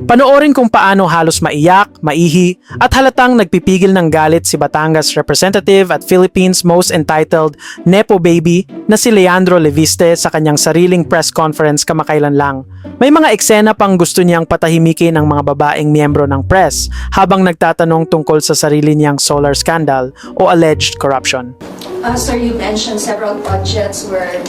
Panoorin kung paano halos maiyak, maihi, at halatang nagpipigil ng galit si Batangas Representative at Philippines Most Entitled Nepo Baby na si Leandro Leviste sa kanyang sariling press conference kamakailan lang. May mga eksena pang gusto niyang patahimikin ang mga babaeng miyembro ng press habang nagtatanong tungkol sa sarili niyang solar scandal o alleged corruption. Sir, you mentioned several budgets where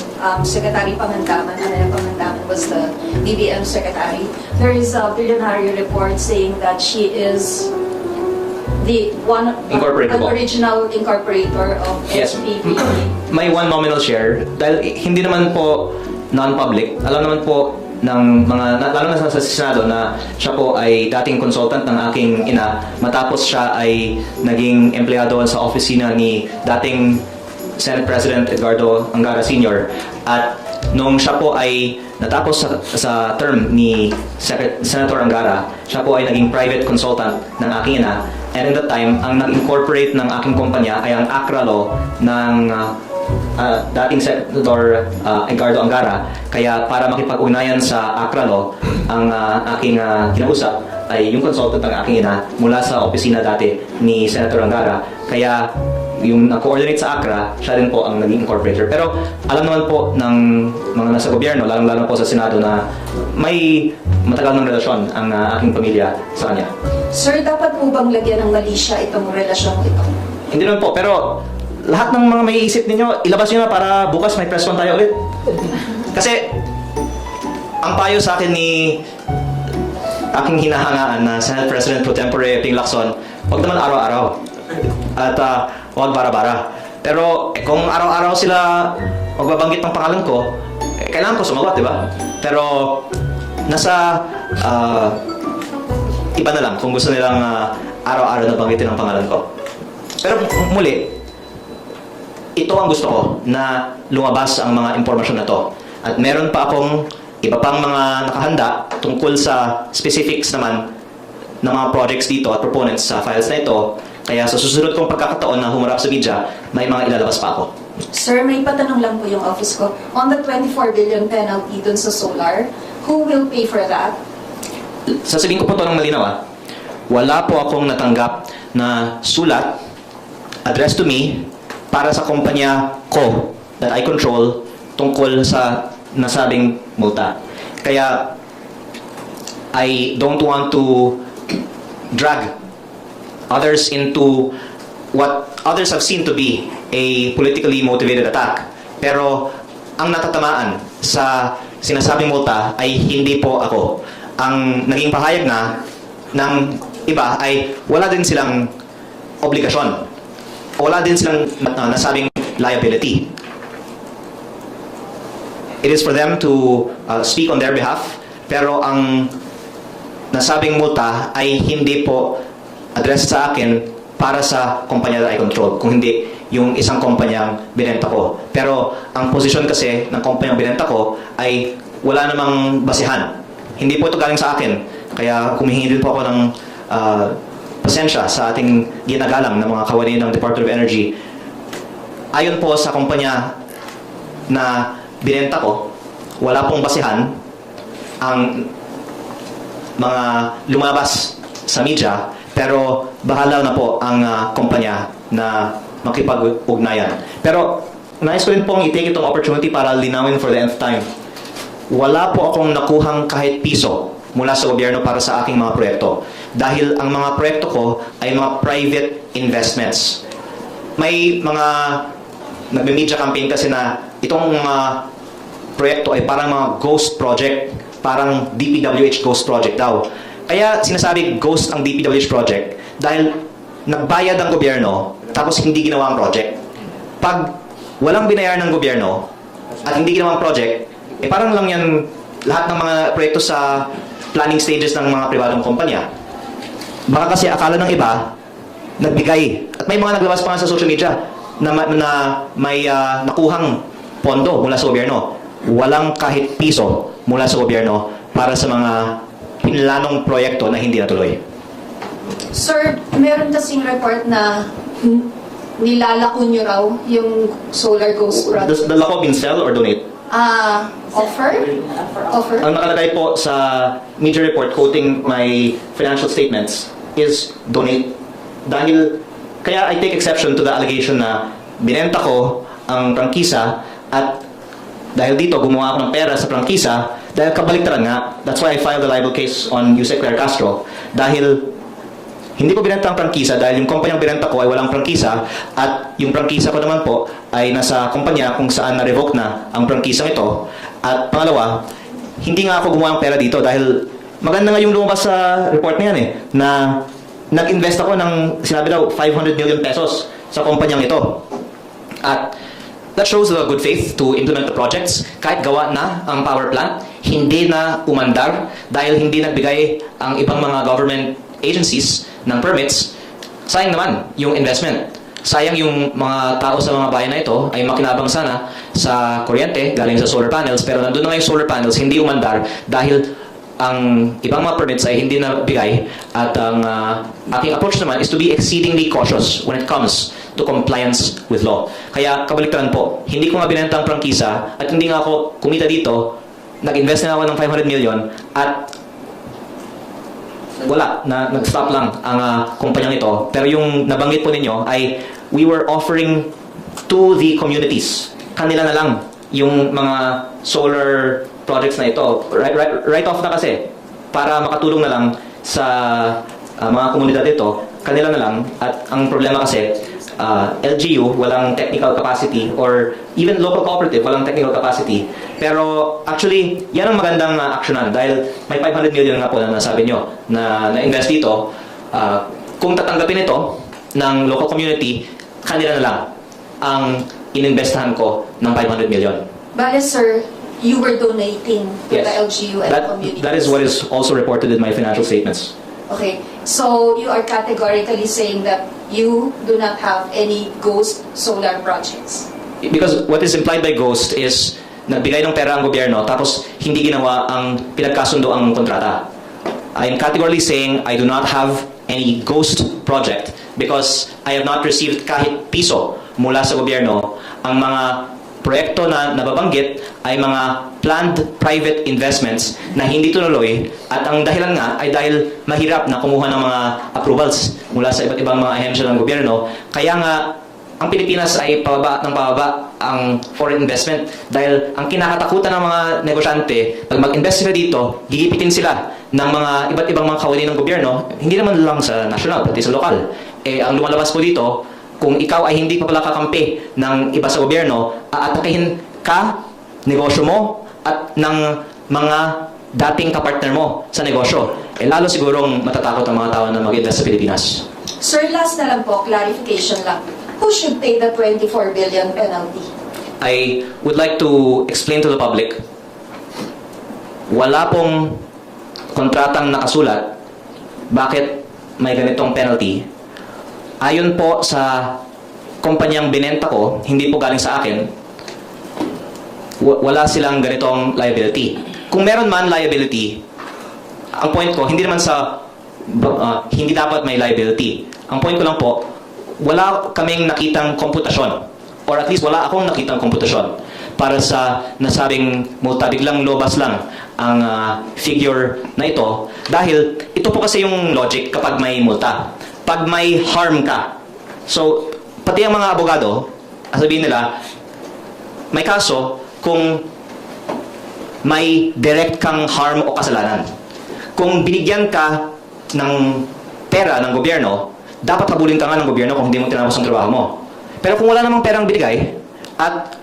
Secretary Pangandaman, Anela Pangandaman was the BBM secretary. There is a billionaire report saying that she is the an original incorporator of Yes. SPP. May one nominal share dahil hindi naman po non-public. Alam naman po ng mga, lalo na sa Senado, na siya po ay dating consultant ng aking ina matapos siya ay naging empleyado sa opisina ni dating Senate President Edgardo Angara Sr. At nung siya po ay natapos sa term ni Senator Angara, siya po ay naging private consultant ng aking ina. And in that time, ang nag-incorporate ng aking kumpanya ay ang ACRA law ng dating Senator Edgardo Angara. Kaya para makipag-ugnayan sa ACRA law, ang aking kinausap ay yung consultant ng aking ina mula sa opisina dati ni Senator Angara. Kaya yung coordinate sa ACRA, siya rin po ang naging incorporator. Pero alam naman po ng mga nasa gobyerno, lalong-lalo po sa Senado, na may matagal ng relasyon ang aking pamilya sa kanya. Sir, dapat po bang lagyan ng malisya itong relasyon ito? Hindi naman po, pero lahat ng mga may isip ninyo, ilabas nyo na para bukas may press con tayo ulit. Kasi ang payo sa akin ni aking hinahangaan na Senate President Pro Tempore Ping Lacson, huwag naman araw-araw. At huwag bara-bara. Pero kung araw-araw sila magbabanggit ng pangalan ko, kailangan ko sumagot, di ba? Pero nasa iba na lang kung gusto nilang araw-araw na banggitin ang pangalan ko. Pero muli, ito ang gusto ko, na lumabas ang mga impormasyon na to. At meron pa akong iba pang mga nakahanda tungkol sa specifics naman ng mga projects dito at proponents sa files na ito. Kaya sa susunod kong pagkakataon na humarap sa media, may mga ilalabas pa ako. Sir, may patanong lang po yung office ko. On the 24 billion penalty dun sa solar, who will pay for that? Sasabihin ko po ito ng malinaw. Wala po akong natanggap na sulat addressed to me para sa kumpanya ko that I control tungkol sa nasabing multa. Kaya I don't want to drag others into what others have seen to be a politically motivated attack. Pero ang natatamaan sa sinasabing multa ay hindi po ako. Ang naging pahayag na ng iba ay wala din silang obligasyon. Wala din silang nasabing liability. It is for them to speak on their behalf, pero ang nasabing multa ay hindi po addressed sa akin para sa kumpanya that I control, kung hindi yung isang kumpanyang binenta ko. Pero ang posisyon kasi ng kumpanyang binenta ko ay wala namang basihan. Hindi po ito galing sa akin. Kaya humihingi din po ako ng pasensya sa ating ginagalang ng mga kawani ng Department of Energy. Ayon po sa kumpanya na binenta ko, wala pong basihan ang mga lumabas sa media. Pero bahala na po ang kumpanya na makipag-ugnayan. Pero nais ko rin pong i-take itong opportunity para linawin for the nth time. Wala po akong nakuhang kahit piso mula sa gobyerno para sa aking mga proyekto. Dahil ang mga proyekto ko ay mga private investments. May mga nagme-media campaign kasi na itong mga proyekto ay parang mga ghost project, parang DPWH ghost project daw. Kaya sinasabi ghost ang DPWH project dahil nagbayad ang gobyerno tapos hindi ginawa ang project. Pag walang binayaran ng gobyerno at hindi ginawa ang project, parang lang yan lahat ng mga proyekto sa planning stages ng mga pribadong kumpanya. Baka kasi akala ng iba, nagbigay. At may mga naglabas pa nga sa social media na may nakuhang pondo mula sa gobyerno. Walang kahit piso mula sa gobyerno para sa mga pinlanong proyekto na hindi natuloy. Sir, meron kasing report na nilalako nyo raw yung Solar Ghost project. Does the Lako mean sell or donate? Offer? Offer? Ang nakalagay po sa media report quoting my financial statements is donate. Dahil, kaya I take exception to the allegation na binenta ko ang prangkisa at dahil dito gumawa ako ng pera sa prangkisa dahil kabaliktaran nga. That's why I filed a libel case on Yusek Claire Castro. Dahil hindi ko binenta ang prangkisa dahil yung kumpanyang binenta ko ay walang prangkisa at yung prangkisa ko naman po ay nasa kumpanya kung saan na-revoke na ang prangkisang ito. At pangalawa, hindi nga ako gumawa ng pera dito dahil maganda nga yung lumabas sa report na yan na nag-invest ako ng sinabi daw 500 million pesos sa kumpanyang ito. At that shows the good faith to implement the projects. Kahit gawa na ang power plant, hindi na umandar dahil hindi nagbigay ang ibang mga government agencies ng permits. Sayang naman yung investment. Sayang yung mga tao sa mga bayan na ito ay makinabang sana sa kuryente galing sa solar panels, pero nandun na nga yung solar panels, hindi umandar dahil ang ibang mga permits ay hindi nabigay. At ang aking approach naman is to be exceedingly cautious when it comes to compliance with law. Kaya kabaliktaran po, hindi ko nga binenta ang prangkisa at hindi nga ako kumita dito. Nag-invest na ako ng 500 million at wala, nag-stop lang ang kumpanyang ito. Pero yung nabanggit po ninyo ay we were offering to the communities. Kanila na lang yung mga solar projects na ito. Right off na kasi para makatulong na lang sa mga komunidad ito. Kanila na lang. At ang problema kasi LGU, walang technical capacity or even local cooperative, walang technical capacity. Pero actually, yan ang magandang aksyonan dahil may 500 million nga po na nasabi nyo na na-invest dito. Kung tatanggapin ito ng local community, kanila na lang ang ininvestahan ko ng 500 million. Bale, sir, you were donating to Yes. the LGU and community. That is what is also reported in my financial statements. Okay, so you are categorically saying that you do not have any ghost solar projects. Because what is implied by ghost is nagbigay ng pera ang gobyerno tapos hindi ginawa ang pinagkasundo ang kontrata. I am categorically saying I do not have any ghost project because I have not received kahit piso mula sa gobyerno. Ang mga proyekto na nababanggit ay mga planned private investments na hindi tuloy at ang dahilan nga ay dahil mahirap na kumuha ng mga approvals mula sa iba't ibang mga ahensya ng gobyerno. Kaya nga ang Pilipinas ay pababa at ng pababa ang foreign investment dahil ang kinakatakutan ng mga negosyante pag mag-invest sila dito, gigipitin sila ng mga iba't ibang mga kawani ng gobyerno, hindi naman lang sa national pati sa lokal. Ang lumalabas po dito, kung ikaw ay hindi pa pala kakampi ng iba sa gobyerno, aatakihin ka, negosyo mo, at ng mga dating kapartner mo sa negosyo. Lalo sigurong matatakot ang mga tao na mag-invest sa Pilipinas. Sir, last na lang po, clarification lang. Who should pay the 24 billion penalty? I would like to explain to the public, wala pong kontratang nakasulat bakit may ganitong penalty. Ayon po sa kumpanyang binenta ko, hindi po galing sa akin, wala silang ganitong liability. Kung meron man liability, ang point ko, hindi naman sa hindi dapat may liability. Ang point ko lang po, wala kaming nakitang komputasyon or at least wala akong nakitang komputasyon para sa nasabing multa. Biglang lobas lang ang figure na ito dahil ito po kasi yung logic kapag may multa. Pag may harm ka, so pati ang mga abogado, sabihin nila, may kaso kung may direct kang harm o kasalanan. Kung binigyan ka ng pera ng gobyerno, dapat habulin ka nga ng gobyerno kung hindi mo tinapos ang trabaho mo. Pero kung wala namang perang binigay at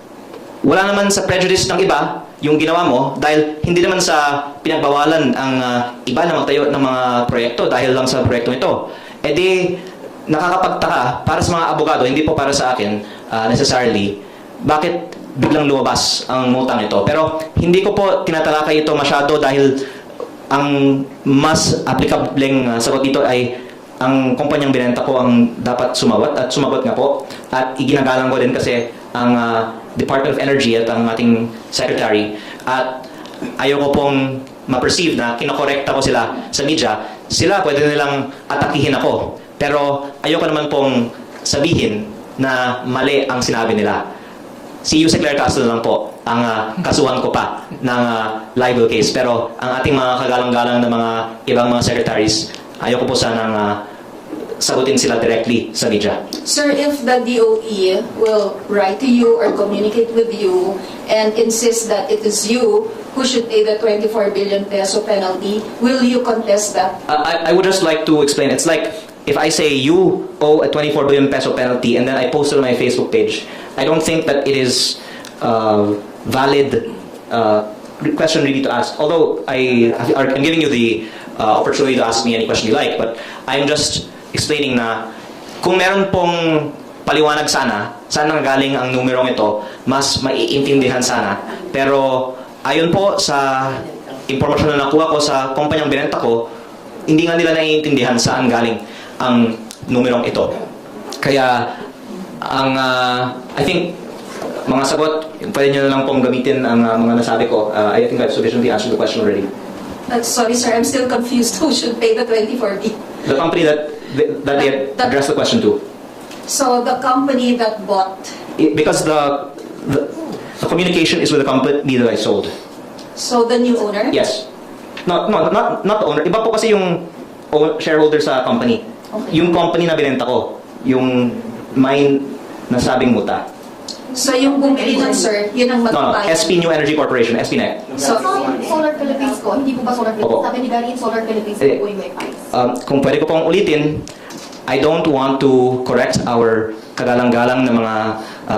wala naman sa prejudice ng iba yung ginawa mo dahil hindi naman sa pinagbawalan ang iba na magtayo ng mga proyekto dahil lang sa proyektong ito, edi nakakapagtaka para sa mga abogado, hindi po para sa akin necessarily, bakit biglang lumabas ang multang ito. Pero hindi ko po tinatalakay ito masyado dahil ang mas applikableng sagot dito ay ang kumpanyang binenta ko ang dapat sumawat at sumagot nga po. At iginagalang ko din kasi ang Department of Energy at ang ating Secretary. At ayoko pong ma-perceive na kinokorekta ko sila sa media. Sila pwede nilang atakihin ako. Pero ayoko naman pong sabihin na mali ang sinabi nila. si Yusek Claire Castro na lang po ang kasuhan ko pa ng libel case. Pero ang ating mga kagalang-galang na mga ibang mga secretaries, ayoko po sanang sagutin sila directly sa media. Sir, if the DOE will write to you or communicate with you and insist that it is you who should pay the 24 billion peso penalty, will you contest that? I would just like to explain. It's like if I say you owe a 24 billion peso penalty and then I post it on my Facebook page, I don't think that it is valid question really to ask. Although I'm giving you the opportunity to ask me any question you like, but I'm just explaining na kung meron pong paliwanag sana, saan nanggaling ang numerong ito, mas maiintindihan sana. Pero ayon po sa impormasyon na nakuha ko sa kumpanyang binenta ko, hindi nga nila naiintindihan saan galing ang numerong ito. Kaya ang I think mga sagot, pwede nyo na lang pong gamitin ang mga nasabi ko. I think I've sufficiently answered the question already. Sorry, sir, I'm still confused. Who should pay the 24 billion? The company that they addressed the question to. So the company that bought. Because the communication is with the company that I sold. So the new owner? Yes. Not the owner. Iba po kasi yung shareholder sa company. Okay. Yung company na binenta ko, yung mine na sabing muta. So yung bumili nun, sir, yun ang No, magbabayad. SP New Energy Corporation, SPNEC. So, Solar Philippines ko, hindi po ba Solar Philippines? Opo. Sabi ni Gary, Solar Philippines Eh, po yung may price. Kung pwede ko pong ulitin, I don't want to correct our kagalang-galang na mga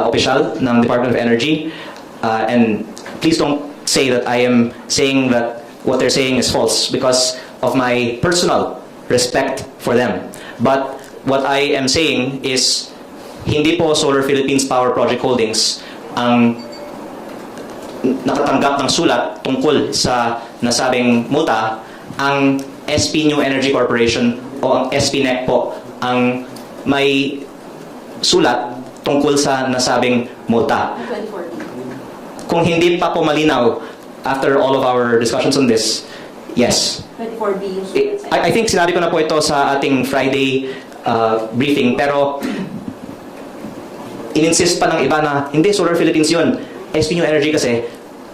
opisyal ng Department of Energy. And please don't say that I am saying that what they're saying is false because of my personal respect for them. But what I am saying is hindi po Solar Philippines Power Project Holdings ang nakatanggap ng sulat tungkol sa nasabing multa. Ang SP New Energy Corporation o ang SPNEC po ang may sulat tungkol sa nasabing multa. 24. Kung hindi pa po malinaw after all of our discussions on this, yes. 24B yung sulat sa I think sinabi ko na po ito sa ating Friday briefing, pero in-insist pa ng iba na hindi, Solar Philippines yun. SP New Energy kasi,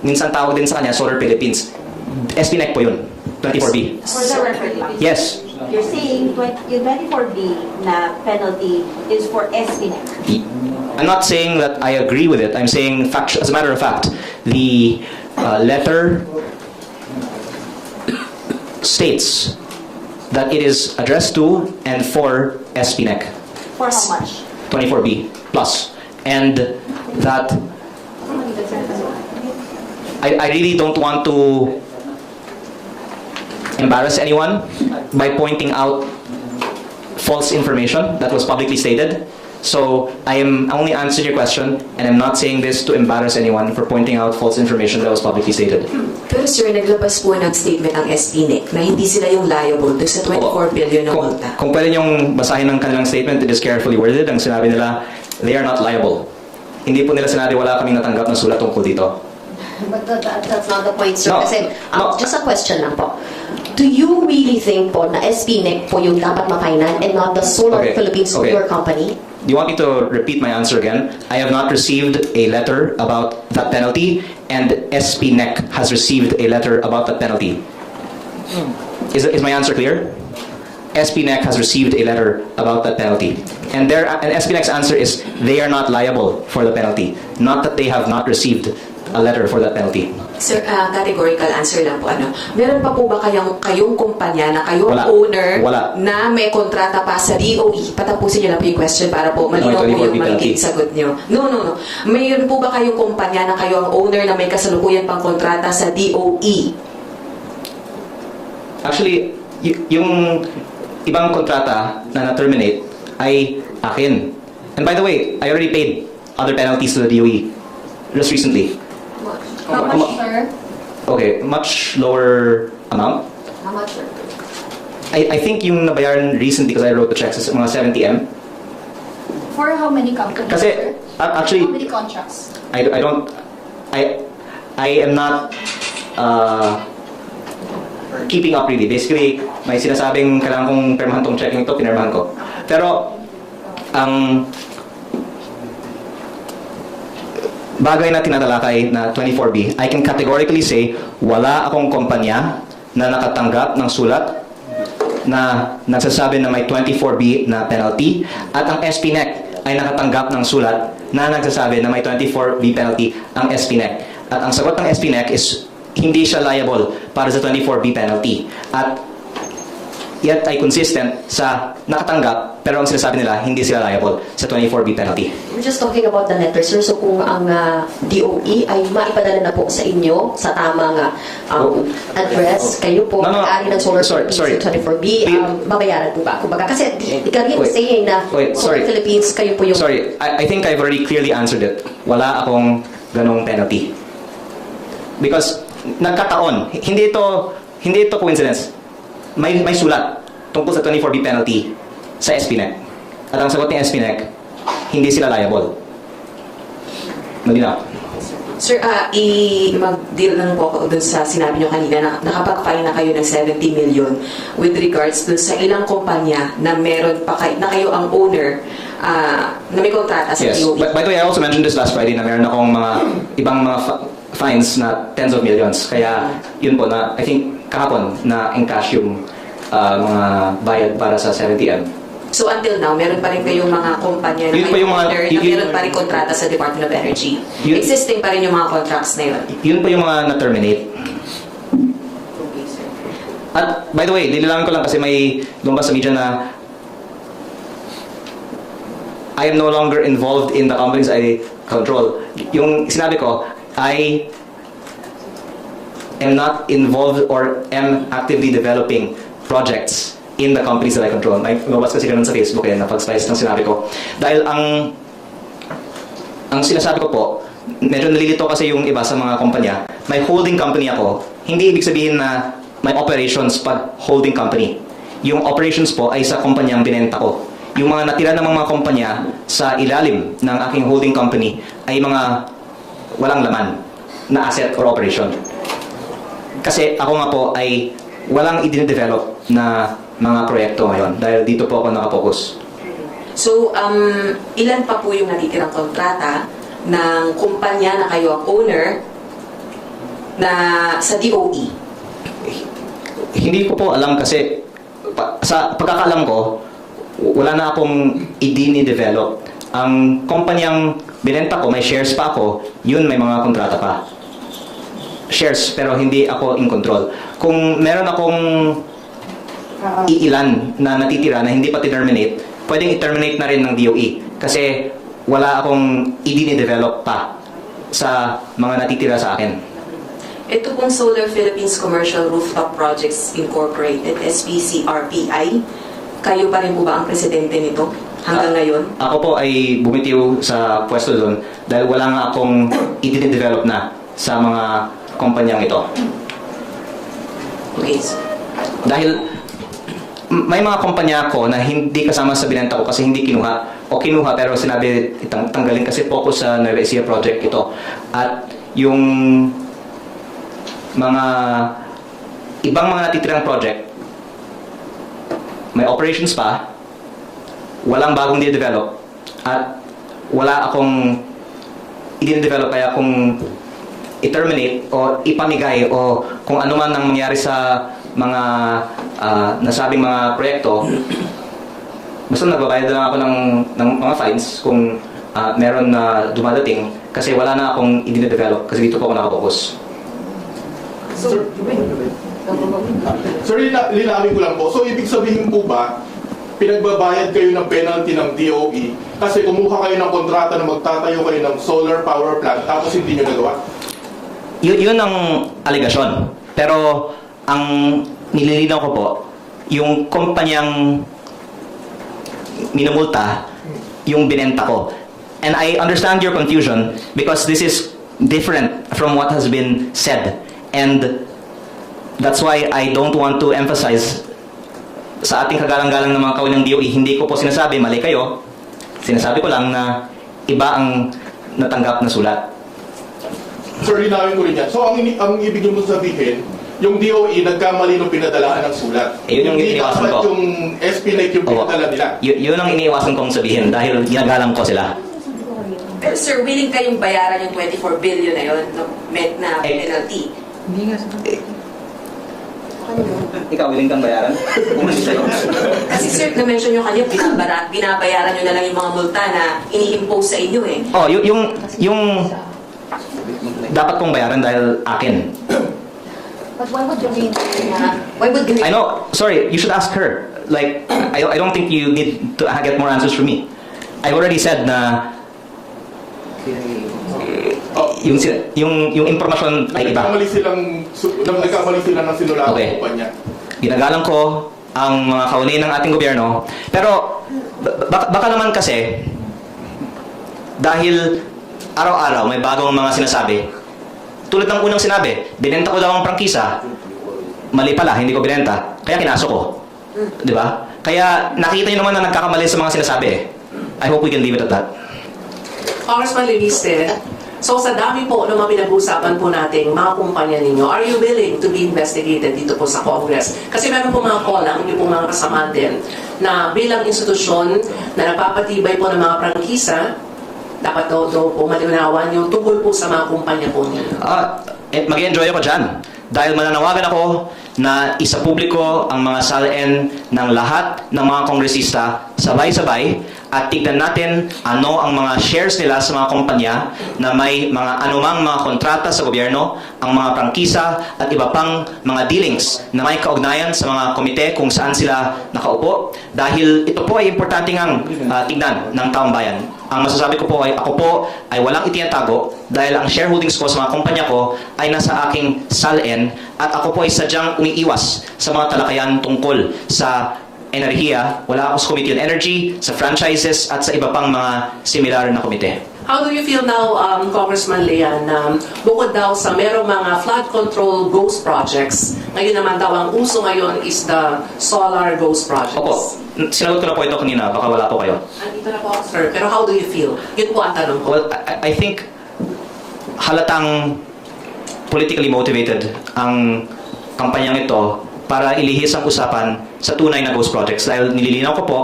minsan tawag din sa kanya Solar Philippines. SPNEC po yun, 24B. For the record lang. Yes. You're saying yung 24B na penalty is for SPNEC. I'm not saying that I agree with it. I'm saying, as a matter of fact, the letter states that it is addressed to and for SPNEC, For how much? 24B plus. And that I really don't want to embarrass anyone by pointing out false information that was publicly stated. So I am only answering your question, and I'm not saying this to embarrass anyone for pointing out false information that was publicly stated. Pero sir, naglabas po ng statement ang SPNEC na hindi sila yung liable doon sa 24 billion na multa. Kung pwede niyong basahin ng kanilang statement, it is carefully worded. Ang sinabi nila, they are not liable. Hindi po nila sinabi wala kaming natanggap na sulat tungkol dito. But that's not the point, sir. No, Kasi, no. just a question lang po. Do you really think po na SPNEC po yung dapat makainan and not the Solar Okay, Philippines, okay. your company? Do you want me to repeat my answer again? I have not received a letter about that penalty, and SPNEC has received a letter about that penalty. Is my answer clear? SPNEC has received a letter about that penalty. And SPNEC's answer is they are not liable for the penalty, not that they have not received a letter for that penalty. Sir, categorical answer lang po. Meron pa po ba kayong kumpanya na kayong Wala. owner Wala. na may kontrata pa sa DOE? Patapusin niyo lang po yung question para po malinaw po yung 24B magiging penalty. sagot niyo. No. Mayroon po ba kayong kumpanya na kayo ang owner na may kasalukuyan pang kontrata sa DOE? Actually, yung ibang kontrata na na-terminate ay akin. And by the way, I already paid other penalties to the DOE just recently. How much, sir? Okay, much lower amount. How much, sir? I think yung nabayaran recently because I wrote the checks is mga 70M. For how many companies, Kasi sir? actually How many contracts? I am not keeping up really. Basically, may sinasabing kailangan kong pirmahan tong checking ito, pinirmahan ko. Pero ang bagay na tinatalakay na 24B, I can categorically say, wala akong kumpanya na nakatanggap ng sulat na nagsasabi na may 24B na penalty at ang SPNEC ay nakatanggap ng sulat na nagsasabi na may 24B penalty ang SPNEC. At ang sagot ng SPNEC is hindi siya liable para sa 24B penalty. At yet ay consistent sa nakatanggap pero ang sinasabi nila hindi sila liable sa 24B penalty. We're just talking about the letter, sir. So kung ang DOE ay maipadala na po sa inyo sa tamang address, kayo po, No, no. may-ari ng Solar Sorry, Philippines sorry. 24B, babayaran po ba? Kumbaga, kasi di ka rin Wait. saying na Wait, Solar sorry. Philippines, kayo po yung... Sorry, I think I've already clearly answered it. Wala akong ganong penalty. Because nagkataon, hindi ito coincidence. May sulat tungkol sa 24B penalty sa SPNEC. At ang sagot ng SPNEC, hindi sila liable. Malinaw. Sir, mag-deal lang po ako dun sa sinabi nyo kanina na nakapag-file na kayo ng 70 million with regards dun sa ilang kumpanya na meron pa kayo, na kayo ang owner na may kontrata sa Yes. DOE. But by the way, I also mentioned this last Friday na meron akong mga ibang mga fines na tens of millions. Kaya yun po na, I think kahapon na encash yung mga bayad para sa 70M. So until now, meron pa rin kayong mga kumpanya na Yun pa kayo yung mga- owner na meron pa rin kontrata sa Department of Energy. Yun- Existing pa rin yung mga contracts na yun. Yun po yung mga na-terminate. Okay, sir. At by the way, lilinawin ko lang kasi may lumabas sa media na I am no longer involved in the companies I control. Yung sinabi ko, I am not involved or am actively developing projects in the companies that I control. May lumabas kasi ganun sa Facebook na pag-slice ng sinabi ko. Dahil ang sinasabi ko po, medyo nalilito kasi yung iba sa mga kumpanya. May holding company ako. Hindi ibig sabihin na may operations pag holding company. Yung operations po ay sa kumpanyang binenta ko. Yung mga natira ng mga kumpanya sa ilalim ng aking holding company ay mga walang laman na asset or operation. Kasi ako nga po ay walang i-develop na mga proyekto ngayon dahil dito po ako nakapokus. So, ilan pa po yung natitirang kontrata ng kumpanya na kayo ang owner na sa DOE? Hindi ko po alam kasi sa pagkakaalam ko, wala na akong i-develop. Ang kumpanyang binenta ko, may shares pa ako, yun may mga kontrata pa. Shares, pero hindi ako in control. Kung meron akong iilan na natitira na hindi pa terminate, pwedeng i-terminate na rin ng DOE. Kasi wala akong i-develop pa sa mga natitira sa akin. Ito pong Solar Philippines Commercial Rooftop Projects Incorporated, SPCRPI, kayo pa rin po ba ang presidente nito hanggang ngayon? Ako po ay bumitiw sa pwesto doon dahil wala nga akong i-develop na sa mga kumpanyang ito. Okay. Dahil may mga kumpanya ko na hindi kasama sa binenta ko kasi hindi kinuha o kinuha pero sinabi tanggalin kasi focus sa Nueva Ecija project ito. At yung mga ibang mga natitirang project may operations pa, walang bagong di-develop, at wala akong i-develop kaya kung i-terminate o ipamigay o kung ano man ang mangyari sa mga nasabing mga proyekto, basta nagbabayad lang ako ng mga fines kung meron na dumadating kasi wala na akong i-develop kasi dito po ako nakapokus. Sir, linawin ko lang po. So, ibig sabihin po ba, pinagbabayad kayo ng penalty ng DOE kasi kumuha kayo ng kontrata na magtatayo kayo ng solar power plant tapos hindi nyo nagawa? Yun ang alegasyon. Pero ang nililinaw ko po, yung kumpanyang minumulta, yung binenta ko. And I understand your confusion because this is different from what has been said. And that's why I don't want to emphasize sa ating kagalang-galang ng mga kawin ng DOE, hindi ko po sinasabi, mali kayo. Sinasabi ko lang na iba ang natanggap na sulat. Sir, linawin ko rin yan. So, ang ibig nyo sabihin, yung DOE nagkamali nung pinadalaan ng sulat. Yun yung Hindi iniwasan dapat ko. yung SPNEC yung Opo. pinadala nila. Yun ang iniiwasan kong sabihin dahil ginagalang ko sila. Pero sir, willing kayong bayaran yung 24 billion na yun na penalty? Ikaw, willing kang bayaran? Kasi sir, na-mention nyo kanina, binabayaran nyo na lang yung mga multa na ini-impose sa inyo eh. Oh, yung dapat kong bayaran dahil akin. But why would Doreen why would Doreen I know, sorry, you should ask her. Like, I don't think you need to get more answers from me. I've already said na yung impormasyon ay iba. Nagkamali sila ng sinula ng Okay. kumpanya. Ginagalang ko ang mga kauli ng ating gobyerno. Pero baka naman kasi dahil araw-araw may bagong mga sinasabi. Tulad ng unang sinabi, binenta ko daw ang prangkisa. Mali pala, hindi ko binenta. Kaya kinaso ko. Di ba? Kaya nakita niyo naman na nagkakamali sa mga sinasabi. I hope we can leave it at that. Congressman Leviste, so sa dami po ng mga pinag-uusapan po nating mga kumpanya ninyo, are you willing to be investigated dito po sa Congress? Kasi meron po mga call ang inyo po mga kasama din na bilang institusyon na napapatibay po ng mga prangkisa, dapat daw po malinawan yung tungkol po sa mga kumpanya po ninyo. Mag-enjoy ako dyan. Dahil mananawagan ako na isa publiko ang mga salin ng lahat ng mga kongresista sabay-sabay at tignan natin ano ang mga shares nila sa mga kumpanya na may mga anumang mga kontrata sa gobyerno, ang mga prangkisa at iba pang mga dealings na may kaugnayan sa mga komite kung saan sila nakaupo. Dahil ito po ay importante ngang tignan ng taong bayan. Ang masasabi ko po ay ako po ay walang itinatago dahil ang shareholdings ko sa mga kumpanya ko ay nasa aking salin at ako po ay sadyang umiiwas sa mga talakayan tungkol sa enerhiya. Wala ako sa Committee on Energy, sa franchises at sa iba pang mga similar na komite. How do you feel now, Congressman Lean, bukod daw sa merong mga flood control ghost projects, ngayon naman daw ang uso ngayon is the solar ghost projects? Opo, sinagot ko na po ito kanina, baka wala po kayo. Andito na po ako, sir. Pero how do you feel? Yun po ang tanong ko. Well, I think halatang politically motivated ang kampanyang ito para ilihis ang usapan sa tunay na ghost projects. Dahil nililinaw ko po,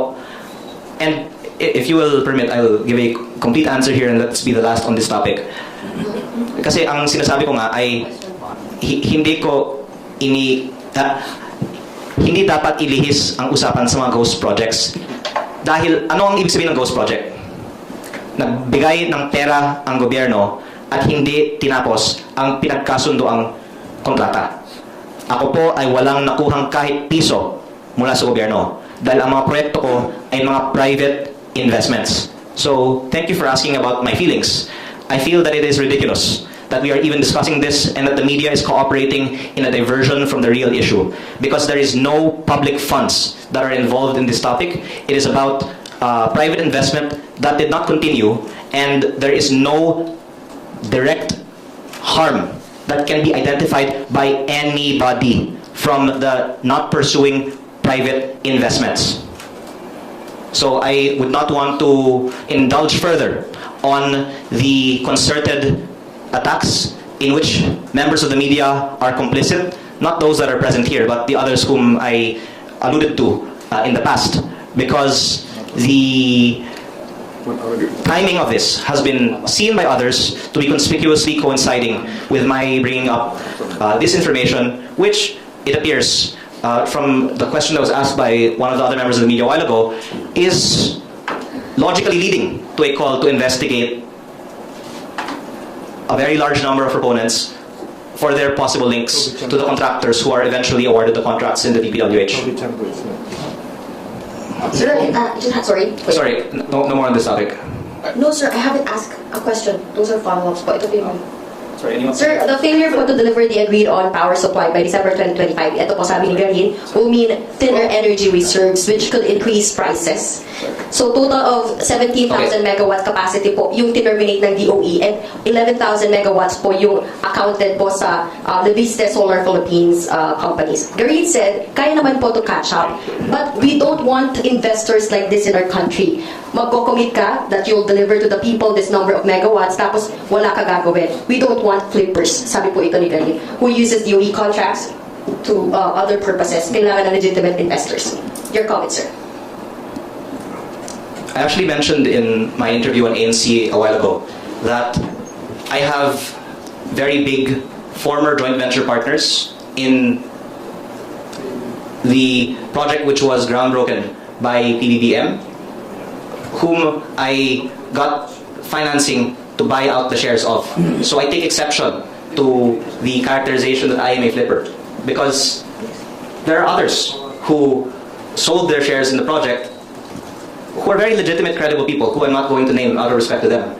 and if you will permit, I'll give a complete answer here and let's be the last on this topic. Kasi ang sinasabi ko nga ay hindi dapat ilihis ang usapan sa mga ghost projects. Dahil ano ang ibig sabihin ng ghost project? Nagbigay ng pera ang gobyerno at hindi tinapos ang pinagkasundoang kontrata. Ako po ay walang nakuhang kahit piso mula sa gobyerno dahil ang mga proyekto ko ay mga private investments. So, thank you for asking about my feelings. I feel that it is ridiculous that we are even discussing this and that the media is cooperating in a diversion from the real issue because there is no public funds that are involved in this topic. It is about private investment that did not continue and there is no direct harm that can be identified by anybody from the not pursuing private investments. So I would not want to indulge further on the concerted attacks in which members of the media are complicit, not those that are present here, but the others whom I alluded to in the past, because the timing of this has been seen by others to be conspicuously coinciding with my bringing up this information, which it appears from the question that was asked by one of the other members of the media a while ago is logically leading to a call to investigate a very large number of proponents for their possible links to the contractors who are eventually awarded the contracts in the DPWH. Sir, sorry. Wait. Sorry, no more on this topic. No, sir, I haven't asked a question. Those are follow-ups po. Ito po yung... Sorry, anyone? Sir, the failure po to deliver the agreed-on power supply by December 2025, ito po sabi ni Garin, will mean thinner energy reserves which could increase prices. So total of 17,000 megawatt capacity po yung terminate ng DOE and 11,000 megawatts po yung accounted po sa Leviste Solar Philippines companies. Garin said, kaya naman po to catch up, but we don't want investors like this in our country. Magko-commit ka that you'll deliver to the people this number of megawatts tapos wala ka gagawin. We don't want flippers, sabi po ito ni Garin, who uses DOE contracts to other purposes. Kailangan ng legitimate investors. Your comment, sir. I actually mentioned in my interview on ANC a while ago that I have very big former joint venture partners in the project which was groundbroken by PBBM, whom I got financing to buy out the shares of. So I take exception to the characterization that I am a flipper, because there are others who sold their shares in the project who are very legitimate, credible people who I'm not going to name out of respect to them.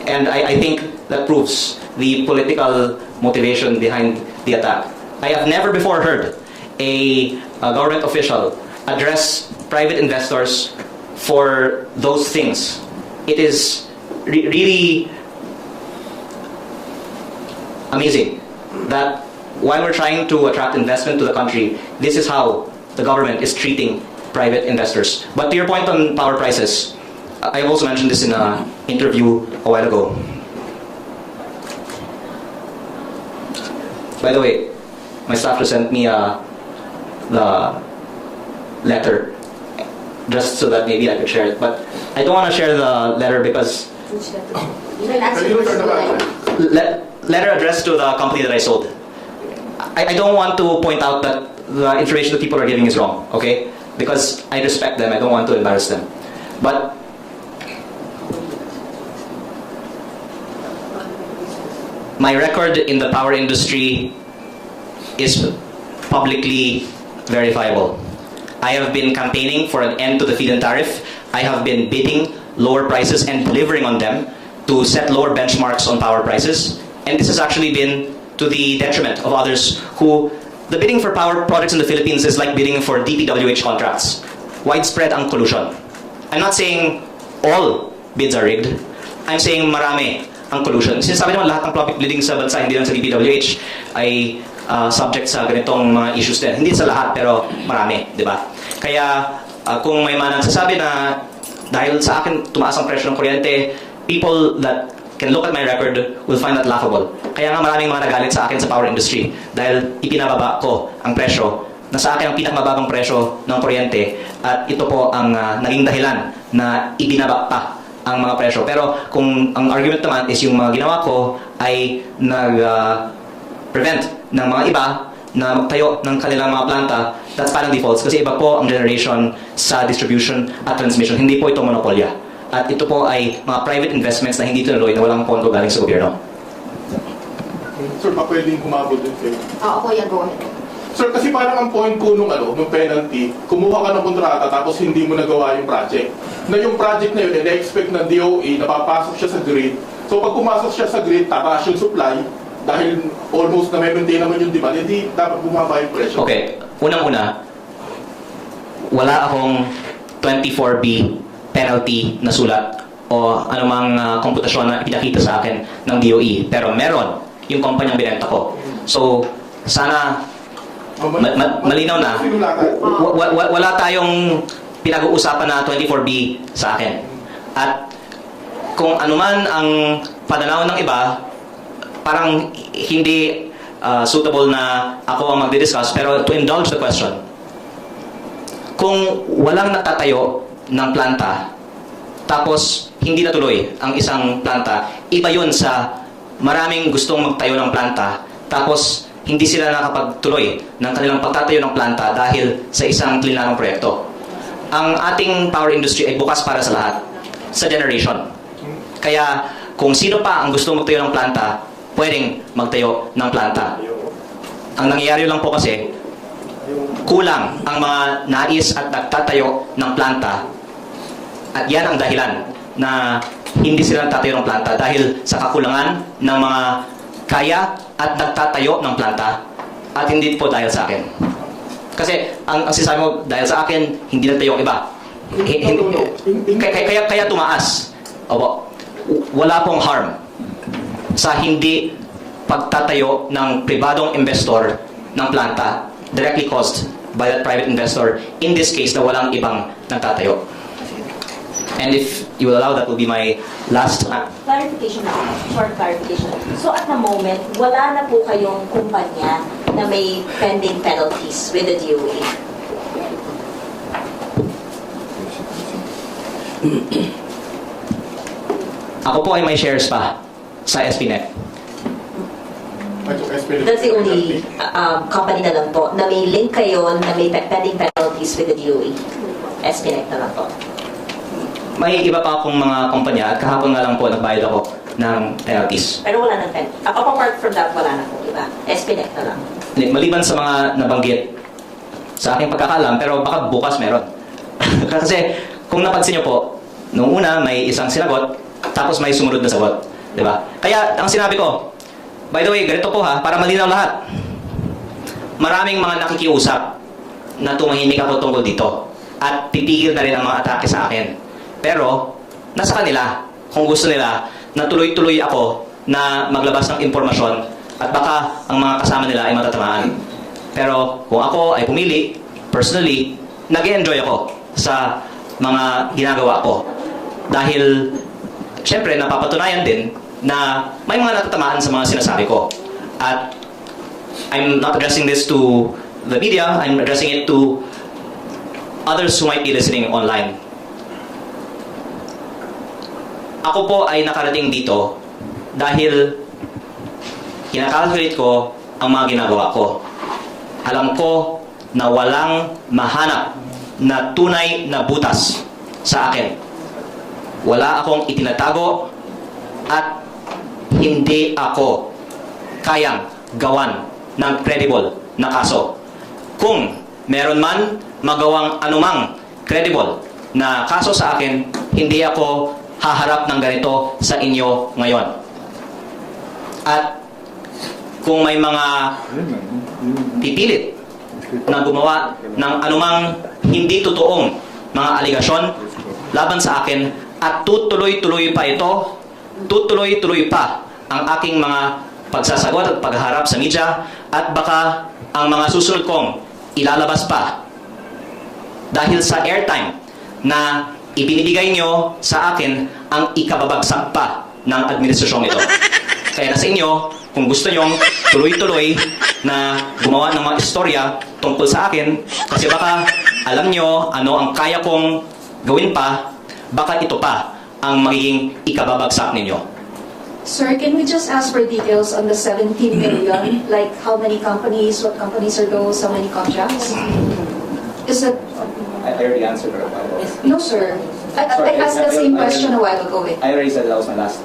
And I think that proves the political motivation behind the attack. I have never before heard a government official address private investors for those things. It is really amazing that while we're trying to attract investment to the country, this is how the government is treating private investors. But to your point on power prices, I also mentioned this in an interview a while ago. By the way, my staff just sent me the letter just so that maybe I could share it. But I don't want to share the letter because letter addressed to the company that I sold. I don't want to point out that the information that people are giving is wrong, okay? Because I respect them, I don't want to embarrass them. But my record in the power industry is publicly verifiable. I have been campaigning for an end to the feed-in tariff. I have been bidding lower prices and delivering on them to set lower benchmarks on power prices. And this has actually been to the detriment of others who, the bidding for power projects in the Philippines is like bidding for DPWH contracts. Widespread ang collusion. I'm not saying all bids are rigged. I'm saying marami ang collusion. Sinasabi naman lahat ng public bidding sa bansa, hindi lang sa DPWH, ay subject sa ganitong mga issues din. Hindi sa lahat, pero marami, di ba? Kaya kung may man nagsasabi na dahil sa akin tumaas ang presyo ng kuryente, people that can look at my record will find that laughable. Kaya nga maraming mga nagalit sa akin sa power industry dahil ipinababa ko ang presyo na sa akin ang pinakamababang presyo ng kuryente at ito po ang naging dahilan na ibinaba pa ang mga presyo. Pero kung ang argument naman is yung mga ginawa ko ay nag-prevent ng mga iba na magtayo ng kanilang mga planta, that's parang defaults kasi iba po ang generation sa distribution at transmission. Hindi po ito monopolya. At ito po ay mga private investments na hindi tinuloy na walang pondo galing sa gobyerno. Sir, pa pwedeng kumabot din kayo. Ako yan, go ahead. Sir, kasi parang ang point ko nung penalty, kumuha ka ng kontrata tapos hindi mo nagawa yung project. Na yung project na yun, na-expect ng DOE, napapasok siya sa grid. So pag pumasok siya sa grid, tataas yung supply, dahil almost na may-maintain naman yung demand, hindi dapat bumaba yung presyo. Okay, unang-una, wala akong 24B penalty na sulat o anumang komputasyon na pinakita sa akin ng DOE. Pero meron yung kumpanyang binenta ko. So, sana malinaw na, wala tayong pinag-uusapan na 24B sa akin. At kung anuman ang pananaw ng iba, parang hindi suitable na ako ang magdi-discuss. Pero to indulge the question, kung walang natatayo ng planta, tapos hindi natuloy ang isang planta, iba yun sa maraming gustong magtayo ng planta, tapos hindi sila nakapagtuloy ng kanilang pagtatayo ng planta dahil sa isang klinanong proyekto. Ang ating power industry ay bukas para sa lahat, sa generation. Kaya kung sino pa ang gustong magtayo ng planta, pwedeng magtayo ng planta. Ang nangyayari lang po kasi, kulang ang mga nais at nagtatayo ng planta. At yan ang dahilan na hindi sila nagtatayo ng planta dahil sa kakulangan ng mga kaya at nagtatayo ng planta at hindi po dahil sa akin. Kasi ang sinasabi mo, dahil sa akin, hindi nagtayo ang iba. Kaya tumaas. Opo. Wala pong harm sa hindi pagtatayo ng pribadong investor ng planta directly caused by that private investor, in this case na walang ibang nagtatayo. And if you will allow, that will be my last... Clarification na, short clarification. So at the moment, wala na po kayong kumpanya na may pending penalties with the DOE? Ako po ay may shares pa sa SPNet. That's the only company na lang po na may link kayo na may pending penalties with the DOE. SPNet na lang po. May iba pa akong mga kumpanya at kahapon nga lang po nagbayad ako ng penalties. Pero wala nang penalty. Apart from that, wala na po, di ba? SPNet na lang. Maliban sa mga nabanggit sa aking pagkakalam, pero baka bukas meron. Kasi kung napansin nyo po, nung una may isang sinagot, tapos may sumunod na sagot. Diba? Kaya ang sinabi ko, by the way, ganito po ha, para malinaw lahat. Maraming mga nakikiusap na tumahimik ako tungkol dito at titigil na rin ang mga atake sa akin. Pero, nasa kanila, kung gusto nila, na tuloy-tuloy ako na maglabas ng impormasyon at baka ang mga kasama nila ay matatamaan. Pero kung ako ay pumili, personally, nag-enjoy ako sa mga ginagawa ko. Dahil, syempre, napapatunayan din na may mga natatamaan sa mga sinasabi ko. At I'm not addressing this to the media, I'm addressing it to others who might be listening online. Ako po ay nakarating dito dahil kinakalculate ko ang mga ginagawa ko. Alam ko na walang mahanap na tunay na butas sa akin. Wala akong itinatago at hindi ako kayang gawan ng credible na kaso. Kung meron man magawang anumang credible na kaso sa akin, hindi ako haharap ng ganito sa inyo ngayon. At kung may mga pipilit na gumawa ng anumang hindi totoong mga aligasyon laban sa akin at tutuloy-tuloy pa ito, tutuloy-tuloy pa ang aking mga pagsasagot at pagharap sa media at baka ang mga susunod kong ilalabas pa dahil sa airtime na ibinibigay nyo sa akin ang ikababagsak pa ng administrasyong ito. Kaya nasa inyo, kung gusto nyong tuloy-tuloy na gumawa ng mga istorya tungkol sa akin, kasi baka alam nyo ano ang kaya kong gawin pa, baka ito pa ang magiging ikababagsak ninyo. Sir, can we just ask for details on the 17 million? Like how many companies, what companies are those, how many contracts? Is that... I already answered her. No, sir. I asked the same question a while ago. I already said that was my last